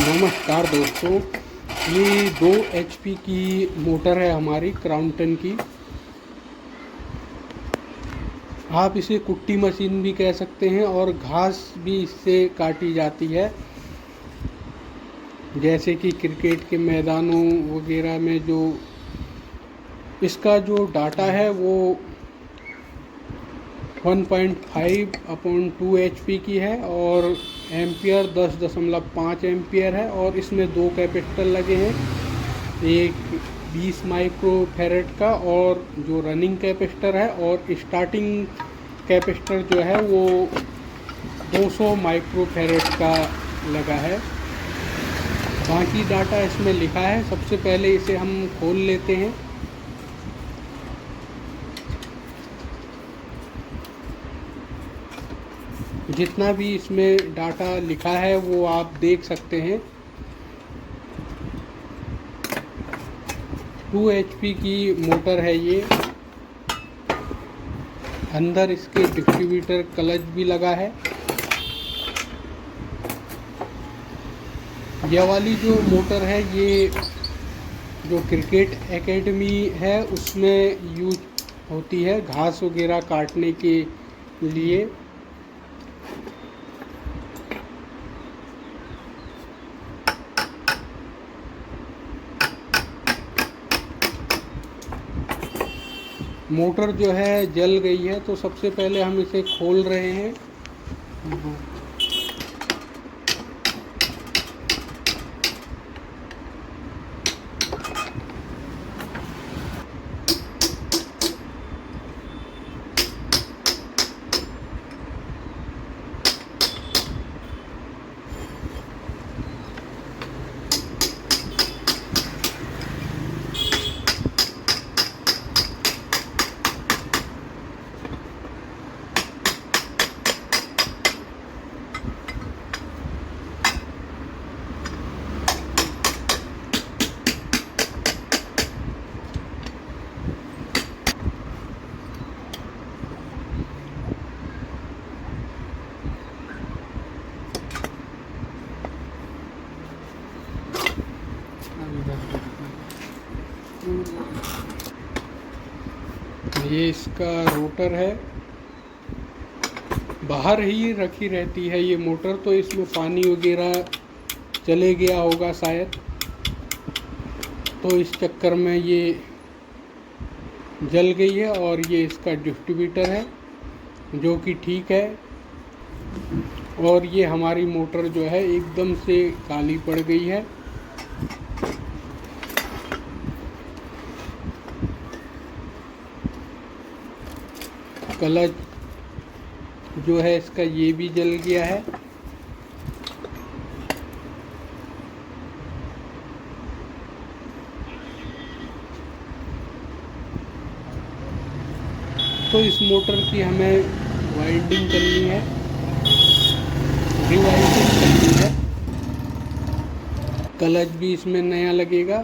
नमस्कार दोस्तों, ये 2 एचपी की मोटर है हमारी क्राउनटन की। आप इसे कुट्टी मशीन भी कह सकते हैं और घास भी इससे काटी जाती है, जैसे कि क्रिकेट के मैदानों वगैरह में। जो इसका जो डाटा है वो 1.5/2 एचपी की है और एम्पियर 10.5 एम्पियर है। और इसमें 2 कैपेसिटर लगे हैं, एक 20 माइक्रो फैरेड का और जो रनिंग कैपेसिटर है, और स्टार्टिंग कैपेसिटर जो है वो 200 माइक्रो फैरेड का लगा है। बाकी डाटा इसमें लिखा है। सबसे पहले इसे हम खोल लेते हैं। जितना भी इसमें डाटा लिखा है वो आप देख सकते हैं। 2 एचपी की मोटर है ये। अंदर इसके डिस्ट्रीब्यूटर क्लच भी लगा है। यह वाली जो मोटर है ये जो क्रिकेट एकेडमी है उसमें यूज होती है घास वगैरह काटने के लिए। मोटर जो है जल गई है, तो सबसे पहले हम इसे खोल रहे हैं। ये इसका रोटर है, बाहर ही रखी रहती है ये मोटर, तो इसमें पानी वगैरह चले गया होगा शायद, तो इस चक्कर में ये जल गई है। और ये इसका डिस्ट्रीब्यूटर है जो कि ठीक है। और ये हमारी मोटर जो है एकदम से काली पड़ गई है। क्लच जो है इसका ये भी जल गया है। तो इस मोटर की हमें वाइंडिंग करनी है, रिवाइंडिंग करनी है। क्लच भी इसमें नया लगेगा।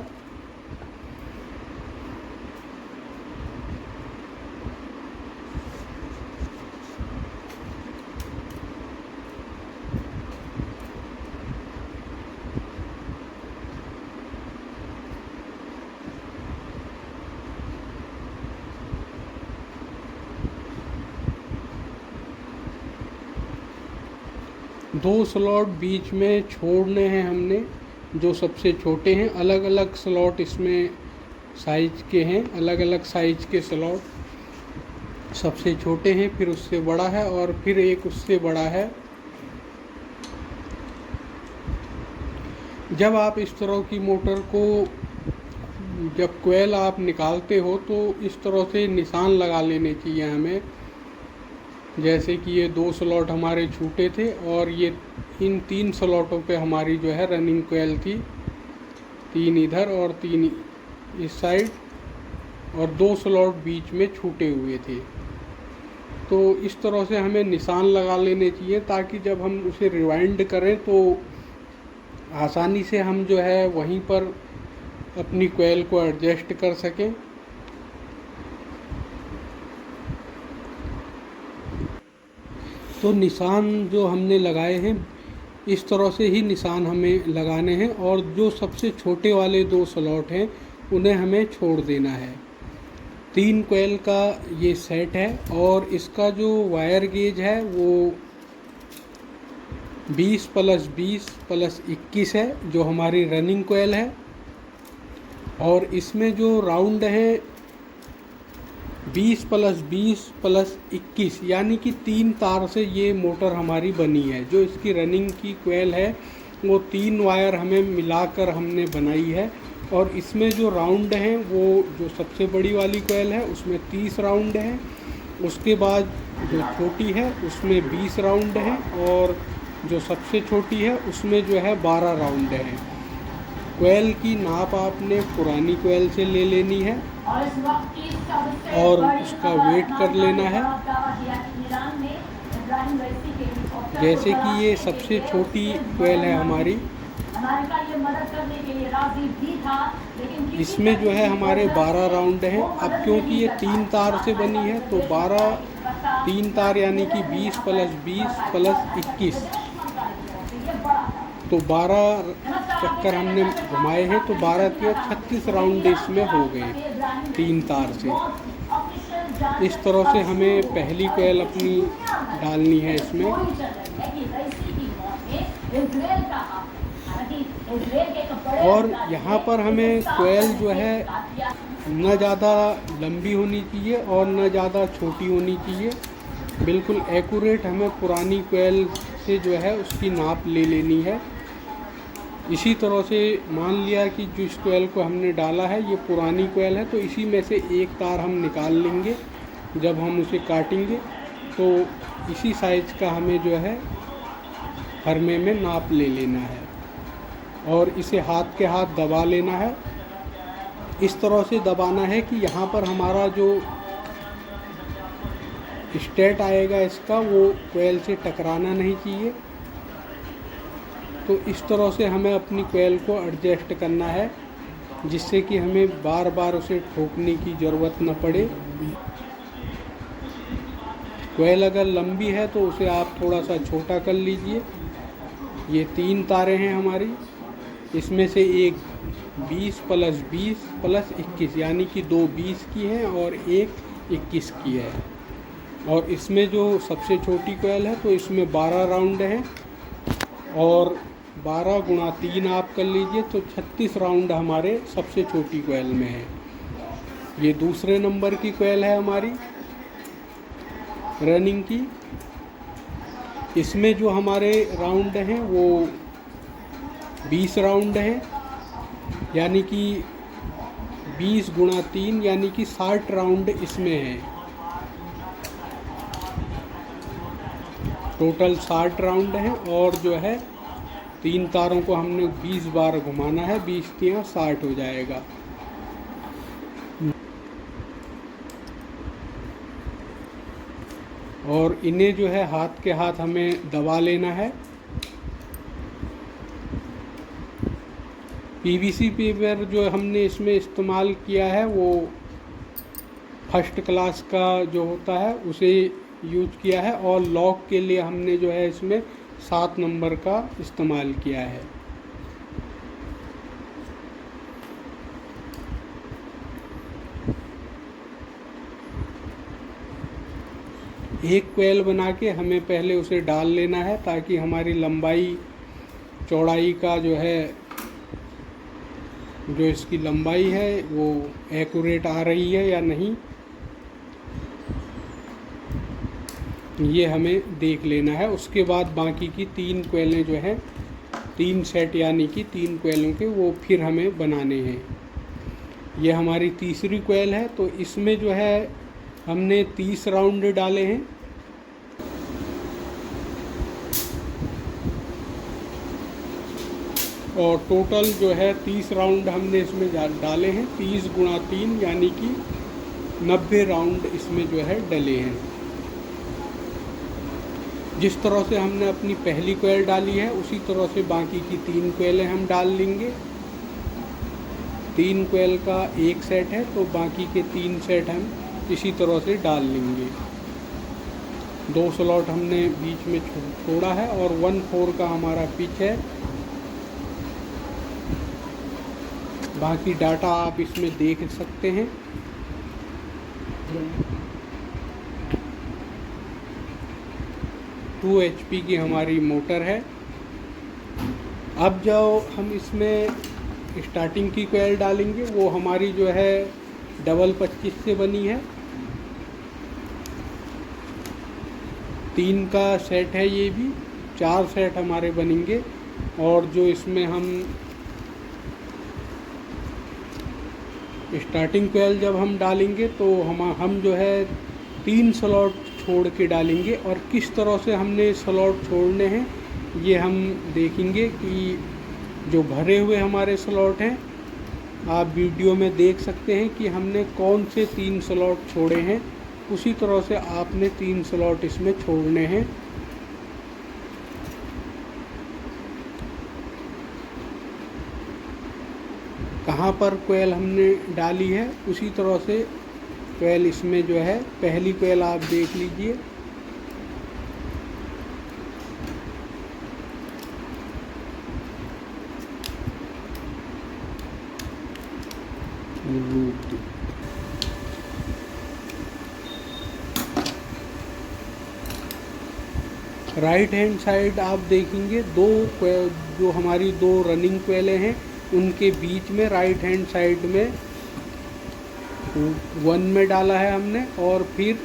दो स्लॉट बीच में छोड़ने हैं हमने, जो सबसे छोटे हैं। अलग अलग स्लॉट इसमें साइज के हैं, अलग अलग साइज के स्लॉट। सबसे छोटे हैं, फिर उससे बड़ा है, और फिर एक उससे बड़ा है। जब आप इस तरह की मोटर को, जब कोयल आप निकालते हो तो इस तरह से निशान लगा लेने चाहिए हमें। जैसे कि ये 2 स्लॉट हमारे छूटे थे, और ये इन 3 स्लॉटों पे हमारी जो है रनिंग कोयल थी। 3 इधर और 3 इस साइड, और 2 स्लॉट बीच में छूटे हुए थे। तो इस तरह से हमें निशान लगा लेने चाहिए, ताकि जब हम उसे रिवाइंड करें तो आसानी से हम जो है वहीं पर अपनी कोयल को एडजस्ट कर सकें। तो निशान जो हमने लगाए हैं इस तरह से ही निशान हमें लगाने हैं और जो सबसे छोटे वाले 2 स्लॉट हैं उन्हें हमें छोड़ देना है। 3 कोयल का ये सेट है और इसका जो वायर गेज है वो 20 + 20 + 21 है, जो हमारी रनिंग कोयल है। और इसमें जो राउंड है 20 + 20 + 21 यानी कि 3 तार से ये मोटर हमारी बनी है। जो इसकी रनिंग की कोयल है वो 3 वायर हमें मिलाकर हमने बनाई है। और इसमें जो राउंड हैं वो जो सबसे बड़ी वाली कोयल है उसमें 30 राउंड है, उसके बाद जो छोटी है उसमें 20 राउंड है और जो सबसे छोटी है उसमें जो है 12 राउंड है। कोयल की नाप आपने पुरानी कोयल से ले लेनी है और उसका वेट कर लेना है। जैसे कि ये सबसे छोटी कोयल है हमारी, इसमें जो है हमारे 12 राउंड हैं। अब क्योंकि ये 3 तार से बनी है तो 3 तार यानी कि 20 + 20 + 21, तो 12 चक्कर हमने घुमाए हैं तो 12 के 36 राउंड इसमें हो गए 3 तार से। इस तरह से हमें पहली कोयल अपनी डालनी है इसमें। और यहाँ पर हमें कोयल जो है न ज़्यादा लंबी होनी चाहिए और न ज़्यादा छोटी होनी चाहिए, बिल्कुल एक्यूरेट हमें पुरानी कोयल से जो है उसकी नाप ले लेनी है। इसी तरह से मान लिया कि जिस कोयल को हमने डाला है ये पुरानी कोयल है तो इसी में से एक तार हम निकाल लेंगे। जब हम उसे काटेंगे तो इसी साइज का हमें जो है हरमे में नाप ले लेना है और इसे हाथ के हाथ दबा लेना है। इस तरह से दबाना है कि यहाँ पर हमारा जो स्टेट आएगा इसका वो कोयल से टकराना नहीं चाहिए। तो इस तरह से हमें अपनी कोयल को एडजस्ट करना है जिससे कि हमें बार बार उसे ठोकने की ज़रूरत न पड़े। कोयल अगर लंबी है तो उसे आप थोड़ा सा छोटा कर लीजिए। ये 3 तारें हैं हमारी, इसमें से एक 20 + 20 + 21 यानी कि 2 20 की है और एक 21 की है। और इसमें जो सबसे छोटी कोयल है तो इसमें 12 राउंड हैं और 12 × 3 आप कर लीजिए तो 36 राउंड हमारे सबसे छोटी कोयल में है। ये दूसरे नंबर की कोयल है हमारी रनिंग की। इसमें जो हमारे राउंड हैं वो 20 राउंड हैं यानी कि 20 × 3 यानी कि 60 राउंड इसमें है। टोटल 60 राउंड हैं और जो है 3 तारों को हमने 20 बार घुमाना है, 20 × 60 हो जाएगा। और इन्हें जो है हाथ के हाथ हमें दबा लेना है। पीवीसी पेपर जो हमने इसमें इस्तेमाल किया है वो फर्स्ट क्लास का जो होता है उसे यूज किया है और लॉक के लिए हमने जो है इसमें 7 नंबर का इस्तेमाल किया है। एक कोयल बना के हमें पहले उसे डाल लेना है ताकि हमारी लंबाई चौड़ाई का जो है जो इसकी लंबाई है वो एक्यूरेट आ रही है या नहीं ये हमें देख लेना है। उसके बाद बाकी की 3 कोयलें जो हैं 3 सेट यानी कि 3 कोयलों के वो फिर हमें बनाने हैं। ये हमारी तीसरी कोयल है तो इसमें जो है हमने 30 राउंड डाले हैं और टोटल जो है 30 राउंड हमने इसमें डाले हैं। 30 × 3 यानी कि 90 राउंड इसमें जो है डले हैं। जिस तरह से हमने अपनी पहली कोयल डाली है उसी तरह से बाकी की 3 कोयलें हम डाल लेंगे। 3 कोयल का एक सेट है तो बाकी के 3 सेट हम इसी तरह से डाल लेंगे। 2 स्लॉट हमने बीच में छोड़ा है और 1/4 का हमारा पिच है। बाकी डाटा आप इसमें देख सकते हैं। टू HP की हमारी मोटर है। अब जो हम इसमें स्टार्टिंग की कोयल डालेंगे वो हमारी जो है डबल 25 से बनी है। 3 का सेट है, ये भी 4 सेट हमारे बनेंगे। और जो इसमें हम स्टार्टिंग कोयल जब हम डालेंगे तो हम जो है 3 स्लॉट छोड़ के डालेंगे। और किस तरह से हमने स्लॉट छोड़ने हैं ये हम देखेंगे कि जो भरे हुए हमारे स्लॉट हैं आप वीडियो में देख सकते हैं कि हमने कौन से 3 स्लॉट छोड़े हैं। उसी तरह से आपने 3 स्लॉट इसमें छोड़ने हैं। कहाँ पर कोयल हमने डाली है उसी तरह से कोयल इसमें जो है, पहली कोयल आप देख लीजिए। राइट हैंड साइड आप देखेंगे जो हमारी 2 रनिंग कोयलें हैं उनके बीच में राइट हैंड साइड में 1 में डाला है हमने। और फिर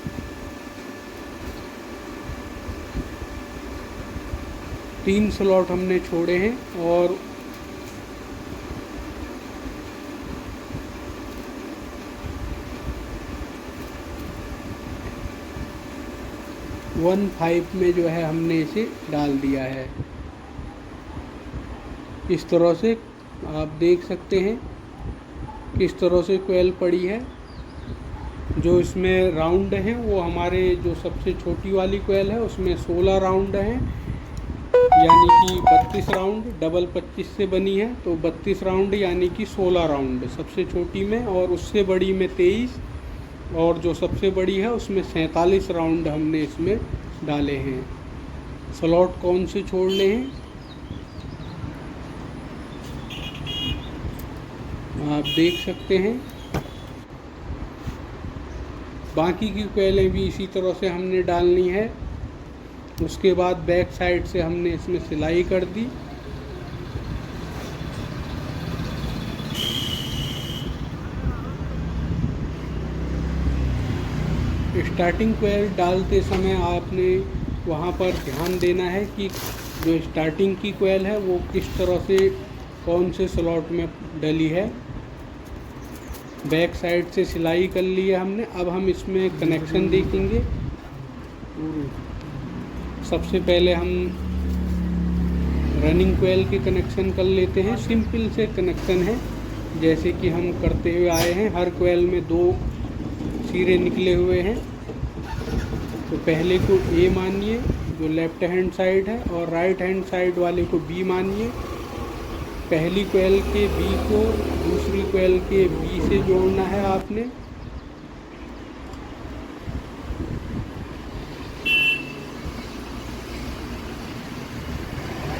तीन स्लॉट हमने छोड़े हैं और वन 5 में जो है हमने इसे डाल दिया है। इस तरह से आप देख सकते हैं किस तरह से कोयल पड़ी है। जो इसमें राउंड हैं वो हमारे जो सबसे छोटी वाली कोयल है उसमें 16 राउंड हैं, यानी कि 32 राउंड डबल 25 से बनी है। तो 32 राउंड यानी कि 16 राउंड सबसे छोटी में, और उससे बड़ी में 23, और जो सबसे बड़ी है उसमें 47 राउंड हमने इसमें डाले हैं। स्लॉट कौन से छोड़ने हैं आप देख सकते हैं। बाकी की कोयलें भी इसी तरह से हमने डालनी है। उसके बाद बैक साइड से हमने इसमें सिलाई कर दी। स्टार्टिंग कोयल डालते समय आपने वहाँ पर ध्यान देना है कि जो स्टार्टिंग की कोयल है वो किस तरह से कौन से स्लॉट में डली है। बैक साइड से सिलाई कर ली है हमने। अब हम इसमें कनेक्शन देखेंगे। सबसे पहले हम रनिंग कोयल के कनेक्शन कर लेते हैं। सिंपल से कनेक्शन है जैसे कि हम करते हुए आए हैं। हर कोयल में 2 सिरे निकले हुए हैं। तो पहले को ए मानिए जो लेफ्ट हैंड साइड है, और राइट हैंड साइड वाले को बी मानिए। पहली कोयल के बी को दूसरी कोयल के बी से जोड़ना है आपने।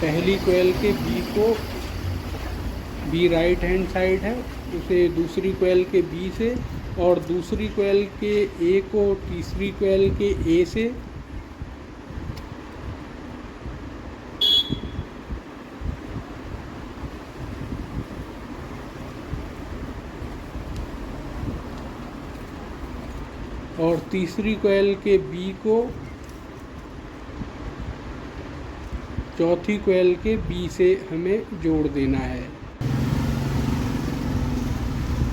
पहली कोयल के बी को, बी राइट हैंड साइड है, उसे दूसरी कोयल के बी से, और दूसरी कोयल के ए को तीसरी कोयल के ए से, और तीसरी कोयल के बी को चौथी कोयल के बी से हमें जोड़ देना है।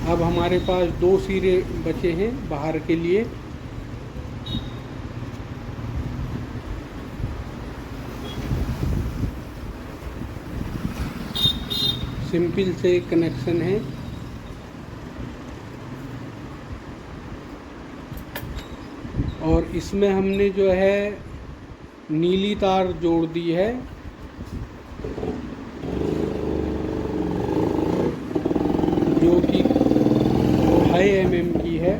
अब हमारे पास 2 सिरे बचे हैं बाहर के लिए। सिंपल से कनेक्शन है। और इसमें हमने जो है नीली तार जोड़ दी है, जो कि 2.5 mm की है।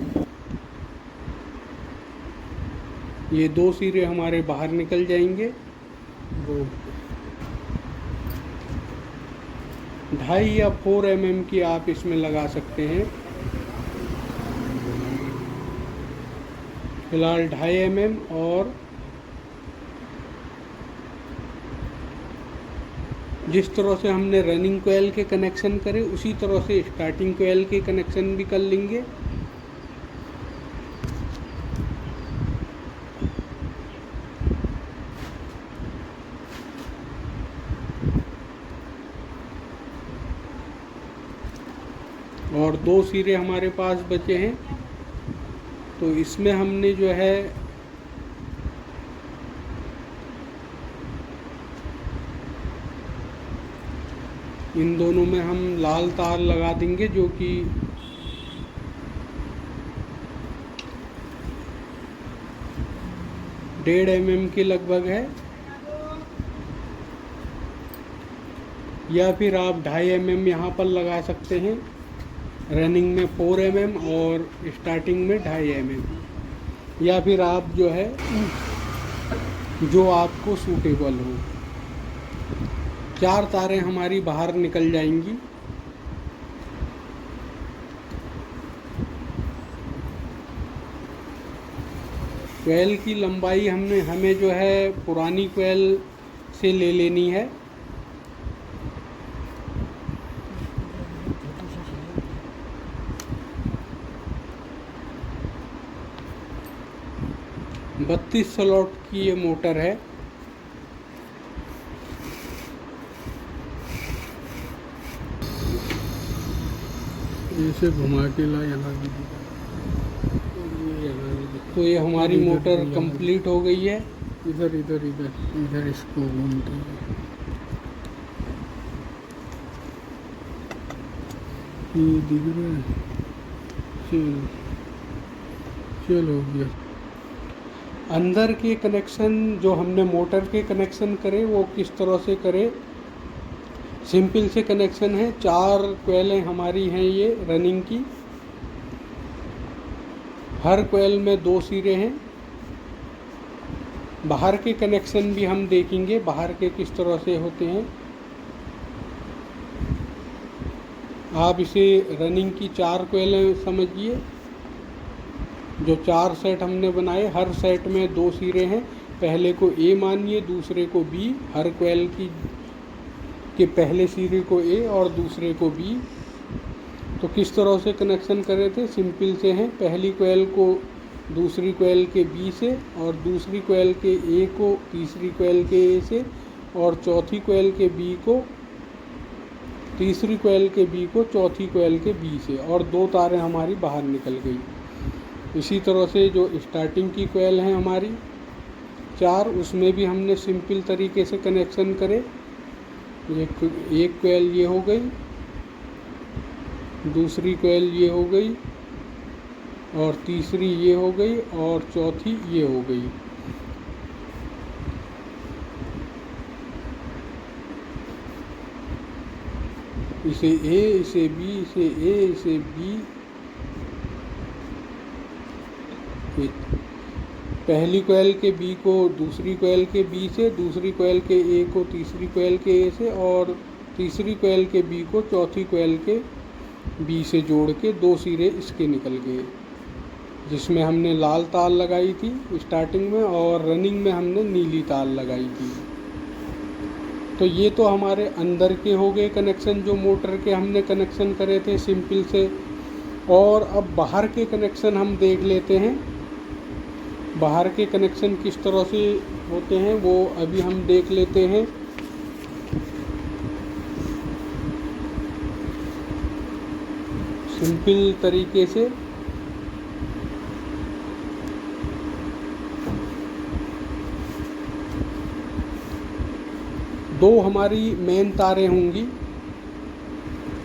ये 2 सिरे हमारे बाहर निकल जाएंगे। 2.5 या 4 mm की आप इसमें लगा सकते हैं। फिलहाल 2.5 mm और जिस तरह से हमने रनिंग कोयल के कनेक्शन करे उसी तरह से स्टार्टिंग कोयल के कनेक्शन भी कर लेंगे। और 2 सिरे हमारे पास बचे हैं, तो इसमें हमने जो है इन दोनों में हम लाल तार लगा देंगे, जो कि 1.5 mm के लगभग है, या फिर आप 2.5 mm यहाँ पर लगा सकते हैं। रनिंग में 4 mm और स्टार्टिंग में 2.5 mm, या फिर आप जो है जो आपको सूटेबल हो। 4 तारें हमारी बाहर निकल जाएंगी। कोयल की लंबाई हमें जो है पुरानी कोयल से ले लेनी है। बत्तीस स्लॉट की ये मोटर है। इसे घुमा के ला यहाँ भी, तो ये हमारी मोटर कंप्लीट हो गई है। इधर इधर इधर इधर इसको घूमते हैं। ये दिख रहा है। चलो हो गया। अंदर के कनेक्शन जो हमने मोटर के कनेक्शन करे वो किस तरह से करे। सिंपल से कनेक्शन है। 4 कोयलें हमारी हैं ये रनिंग की। हर कोयल में 2 सिरे हैं। बाहर के कनेक्शन भी हम देखेंगे, बाहर के किस तरह से होते हैं। आप इसे रनिंग की 4 कोयलें समझिए। जो 4 सेट हमने बनाए, हर सेट में 2 सिरे हैं। पहले को ए मानिए, दूसरे को बी। हर कोयल के पहले सिरे को ए और दूसरे को बी। तो किस तरह से कनेक्शन करे थे, सिंपल से हैं। पहली कोयल को दूसरी कोयल के बी से, और दूसरी कोयल के ए को तीसरी कोयल के ए से, और चौथी कोयल के बी को तीसरी कोयल के बी को चौथी कोयल के बी से, और 2 तारें हमारी बाहर निकल गई। इसी तरह से जो स्टार्टिंग की कोयल हैं हमारी 4, उसमें भी हमने सिंपल तरीके से कनेक्शन करे। एक कोयल ये हो गई, दूसरी कोयल ये हो गई, और तीसरी ये हो गई, और चौथी ये हो गई। इसे ए, इसे बी, इसे ए, इसे बी। पहली कोयल के बी को दूसरी कोयल के बी से, दूसरी कोयल के ए को तीसरी कोयल के ए से, और तीसरी कोयल के बी को चौथी कोयल के बी से जोड़ के 2 सिरे इसके निकल गए, जिसमें हमने लाल तार लगाई थी स्टार्टिंग में, और रनिंग में हमने नीली तार लगाई थी। तो ये तो हमारे अंदर के हो गए कनेक्शन, जो मोटर के हमने कनेक्शन करे थे सिंपल से। और अब बाहर के कनेक्शन हम देख लेते हैं। बाहर के कनेक्शन किस तरह से होते हैं वो अभी हम देख लेते हैं। सिंपल तरीके से दो हमारी मेन तारें होंगी,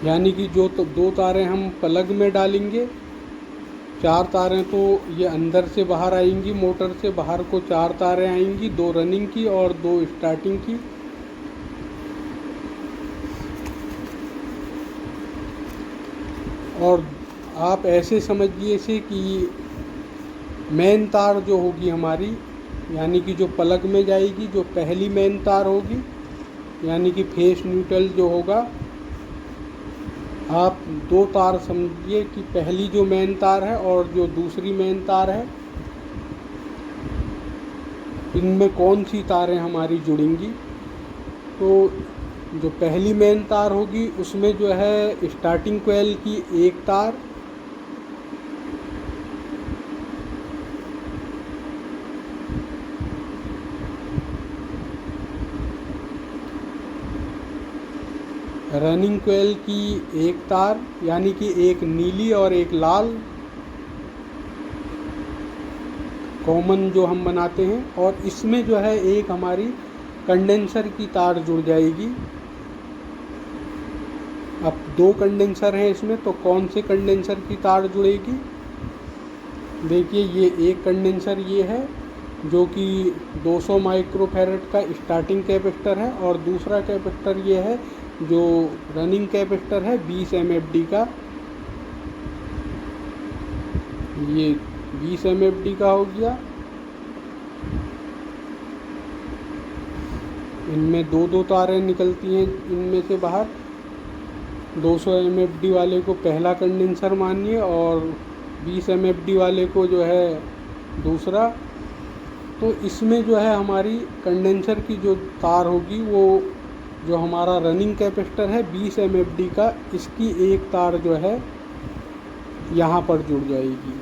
यानी कि जो 2 तारें हम प्लग में डालेंगे। 4 तारें तो ये अंदर से बाहर आएंगी, मोटर से बाहर को 4 तारें आएंगी, 2 रनिंग की और 2 स्टार्टिंग की। और आप ऐसे समझिए इसे कि मेन तार जो होगी हमारी यानी कि जो प्लग में जाएगी, जो पहली मेन तार होगी, यानी कि फेस न्यूट्रल जो होगा, आप दो तार समझिए कि पहली जो मेन तार है और जो दूसरी मेन तार है, इनमें कौन सी तारें हमारी जुड़ेंगी। तो जो पहली मेन तार होगी उसमें जो है स्टार्टिंग कोयल की एक तार, रनिंग कोयल की एक तार, यानी कि एक नीली और एक लाल कॉमन जो हम बनाते हैं, और इसमें जो है एक हमारी कंडेंसर की तार जुड़ जाएगी। अब दो कंडेंसर हैं इसमें, तो कौन से कंडेंसर की तार जुड़ेगी। देखिए ये एक कंडेंसर ये है जो कि 200 माइक्रोफैरड का स्टार्टिंग कैपेसिटर है, और दूसरा कैपेसिटर ये है जो रनिंग कैपेसिटर है 20 MFD का। ये 20 MFD का हो गया। इनमें दो दो तारें निकलती हैं इनमें से बाहर। 200 MFD वाले को पहला कंडेंसर मानिए और 20 MFD वाले को जो है दूसरा। तो इसमें जो है हमारी कंडेंसर की जो तार होगी, वो जो हमारा रनिंग कैपेसिटर है 20 MFD का, इसकी एक तार जो है यहाँ पर जुड़ जाएगी,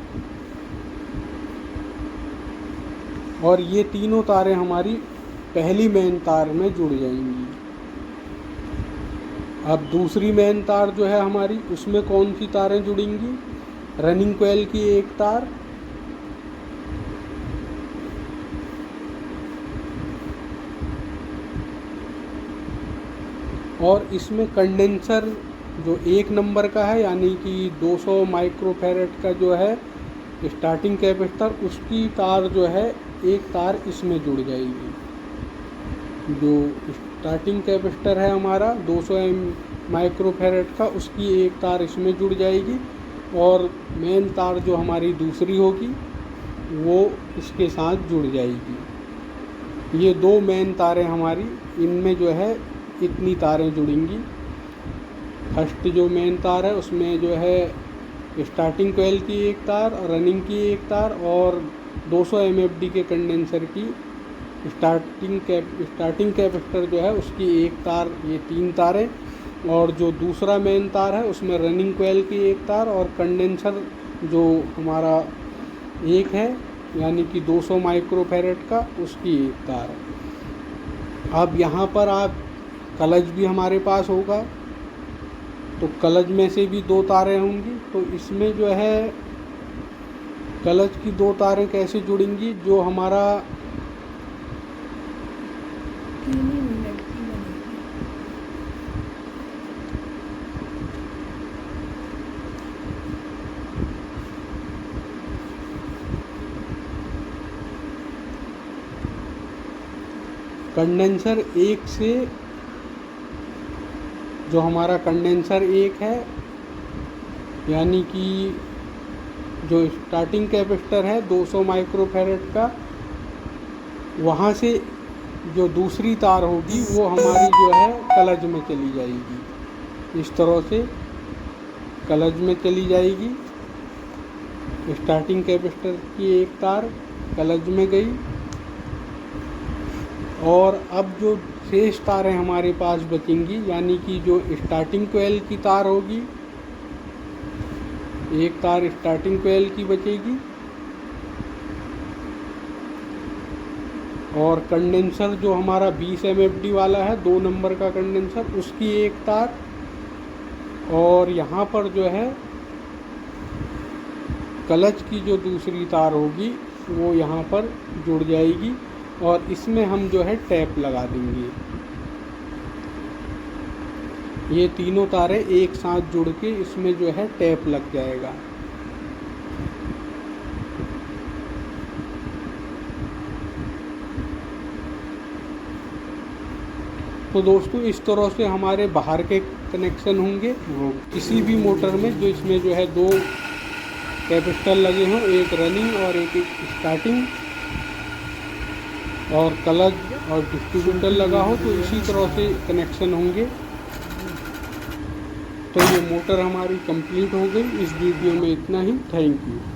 और ये तीनों तारें हमारी पहली मेन तार में जुड़ जाएंगी। अब दूसरी मेन तार जो है हमारी, उसमें कौन सी तारें जुड़ेंगी। रनिंग कोयल की एक तार, और इसमें कंडेंसर जो एक नंबर का है, यानी कि 200 माइक्रोफैरड का जो है स्टार्टिंग कैपेसिटर, उसकी तार जो है एक तार इसमें जुड़ जाएगी। जो स्टार्टिंग कैपेसिटर है हमारा 200 माइक्रोफैरड का, उसकी एक तार इसमें जुड़ जाएगी, और मेन तार जो हमारी दूसरी होगी वो इसके साथ जुड़ जाएगी। ये दो मेन तारें हमारी, इनमें जो है इतनी तारें जुड़ेंगी। फर्स्ट जो मेन तार है उसमें जो है स्टार्टिंग कोयल की एक तार और रनिंग की एक तार, और 200 MFD के कंडेंसर की स्टार्टिंग कैपेसिटर जो है उसकी एक तार, ये तीन तारें। और जो दूसरा मेन तार है उसमें रनिंग कोयल की एक तार, और कंडेंसर जो हमारा एक है यानी कि 200 माइक्रोफैरड का, उसकी एक तार। अब यहाँ पर आप क्लच भी हमारे पास होगा, तो क्लच में से भी दो तारें होंगी। तो इसमें जो है क्लच की दो तारें कैसे जुड़ेंगी। जो हमारा कंडेंसर एक से, जो हमारा कंडेंसर एक है, यानी कि जो स्टार्टिंग कैपेसिटर है 200 माइक्रोफैरड का, वहाँ से जो दूसरी तार होगी वो हमारी जो है क्लच में चली जाएगी। इस तरह से क्लच में चली जाएगी। स्टार्टिंग कैपेसिटर की एक तार क्लच में गई, और अब जो शेष तारें हमारे पास बचेंगी, यानी कि जो स्टार्टिंग कोयल की तार होगी, एक तार स्टार्टिंग कोयल की बचेगी, और कंडेंसर जो हमारा 20 MFD वाला है 2 नंबर का कंडेंसर, उसकी एक तार, और यहाँ पर जो है क्लच की जो दूसरी तार होगी वो यहाँ पर जुड़ जाएगी, और इसमें हम जो है टैप लगा देंगे। ये तीनों तारें एक साथ जुड़ के इसमें जो है टैप लग जाएगा। तो दोस्तों इस तरह से हमारे बाहर के कनेक्शन होंगे वो किसी भी मोटर में, जो इसमें जो है दो कैपेसिटर लगे हों, एक रनिंग और एक स्टार्टिंग। और क्लच और डिस्ट्रीब्यूटर लगा हो तो इसी तरह से कनेक्शन होंगे। तो ये मोटर हमारी कंप्लीट हो गई। इस वीडियो में इतना ही। Thank you.